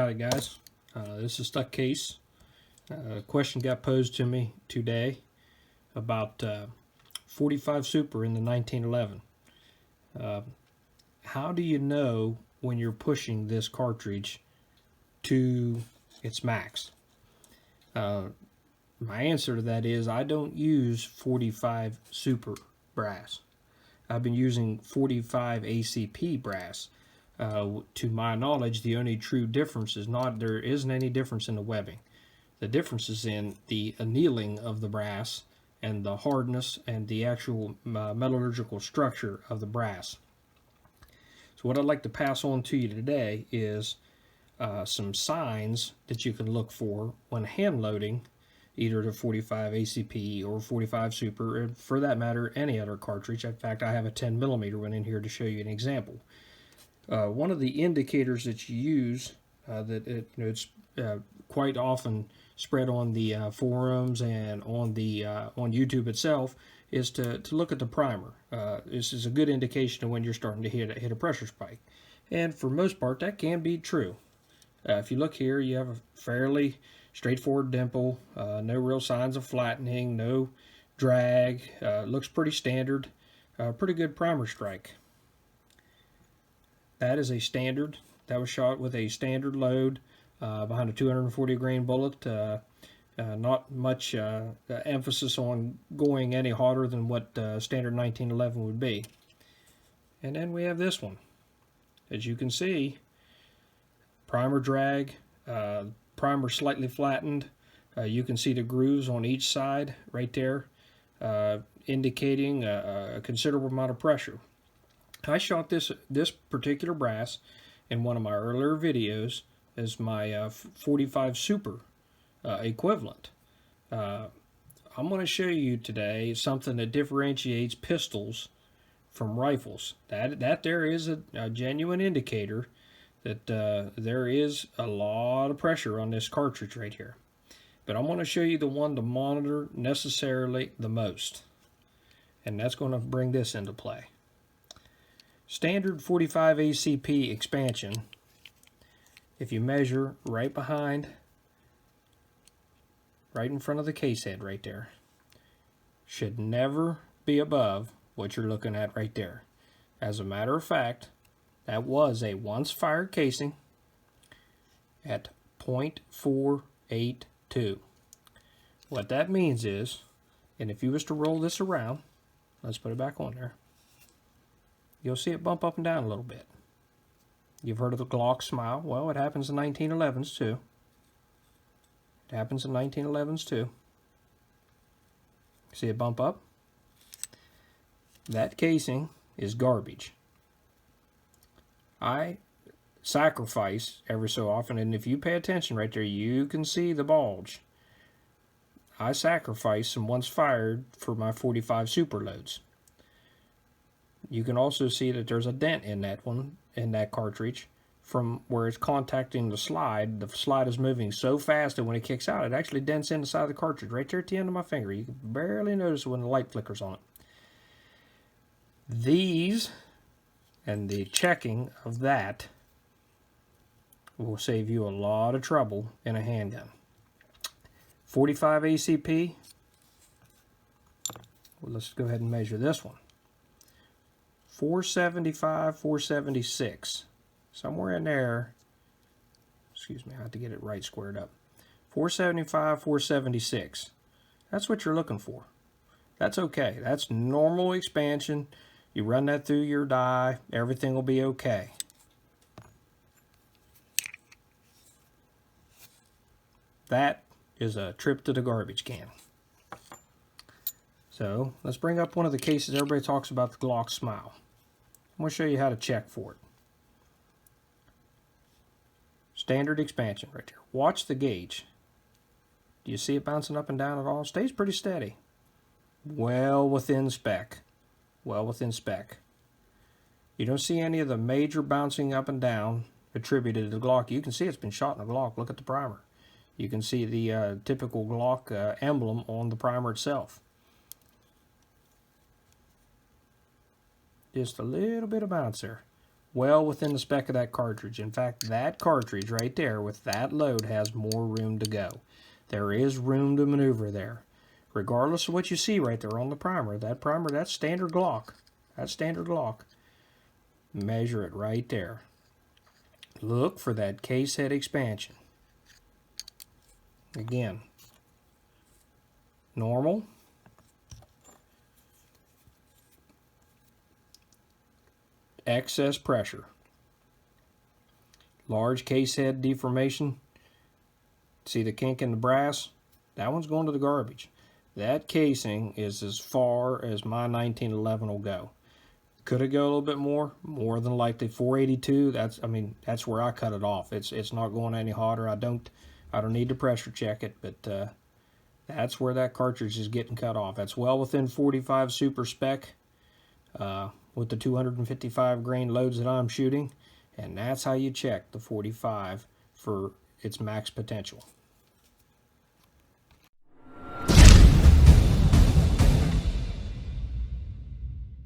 Howdy guys, this is Stuck Case. A question got posed to me today about 45 Super in the 1911. How do you know when you're pushing this cartridge to its max? My answer to that is I don't use 45 Super brass. I've been using 45 ACP brass. To my knowledge, the only true difference is there isn't any difference in the webbing. The difference is in the annealing of the brass and the hardness and the actual metallurgical structure of the brass. So what I'd like to pass on to you today is some signs that you can look for when hand loading either the 45 ACP or 45 Super, or for that matter, any other cartridge. In fact, I have a 10mm one in here to show you an example. One of the indicators that you use, it's quite often spread on the forums and on YouTube itself, is to look at the primer. This is a good indication of when you're starting to hit a pressure spike, and for most part that can be true. If you look here, you have a fairly straightforward dimple, no real signs of flattening, no drag, looks pretty standard, pretty good primer strike. That is a standard. That was shot with a standard load behind a 240 grain bullet. Not much emphasis on going any hotter than what standard 1911 would be. And then we have this one. As you can see, primer drag, primer slightly flattened. You can see the grooves on each side right there, indicating a considerable amount of pressure. I shot this particular brass in one of my earlier videos as my 45 Super equivalent. I'm going to show you today something that differentiates pistols from rifles. That there is a genuine indicator that there is a lot of pressure on this cartridge right here. But I'm going to show you the one to monitor necessarily the most, and that's going to bring this into play. Standard 45 ACP expansion, if you measure right behind, right in front of the case head right there, should never be above what you're looking at right there. As a matter of fact, that was a once fired casing at 0.482. What that means is, and if you was to roll this around, let's put it back on there, you'll see it bump up and down a little bit. You've heard of the Glock smile. Well, it happens in 1911s too. It happens in 1911s too. See it bump up? That casing is garbage. I sacrifice every so often, and if you pay attention right there, you can see the bulge. I sacrifice some once fired for my 45 Super loads. You can also see that there's a dent in that one, in that cartridge, from where it's contacting the slide. The slide is moving so fast that when it kicks out, it actually dents in the side of the cartridge, right there at the end of my finger. You can barely notice when the light flickers on it. These, and the checking of that, will save you a lot of trouble in a handgun. 45 ACP, well, let's go ahead and measure this one. 475, 476, somewhere in there. Excuse me, I have to get it right squared up. 475, 476. That's what you're looking for. That's okay. That's normal expansion. You run that through your die, everything will be okay. That is a trip to the garbage can. So let's bring up one of the cases everybody talks about, the Glock smile. I'm going to show you how to check for it. Standard expansion right there. Watch the gauge. Do you see it bouncing up and down at all? It stays pretty steady. Well within spec. Well within spec. You don't see any of the major bouncing up and down attributed to the Glock. You can see it's been shot in a Glock. Look at the primer. You can see the typical Glock emblem on the primer itself. Just a little bit of bounce there. well within the spec of that cartridge. In fact, that cartridge right there with that load has more room to go. There is room to maneuver there. Regardless of what you see right there on the primer, that's standard Glock. That's standard Glock. Measure it right there. Look for that case head expansion. Again, normal. Excess pressure. Large case head deformation. See the kink in the brass? That one's going to the garbage. That casing is as far as my 1911 will go. Could it go a little bit more? More than likely. 482, that's where I cut it off. It's not going any hotter. I don't need to pressure check it, but that's where that cartridge is getting cut off. That's well within 45 super spec with the 255 grain loads that I'm shooting, and that's how you check the 45 for its max potential.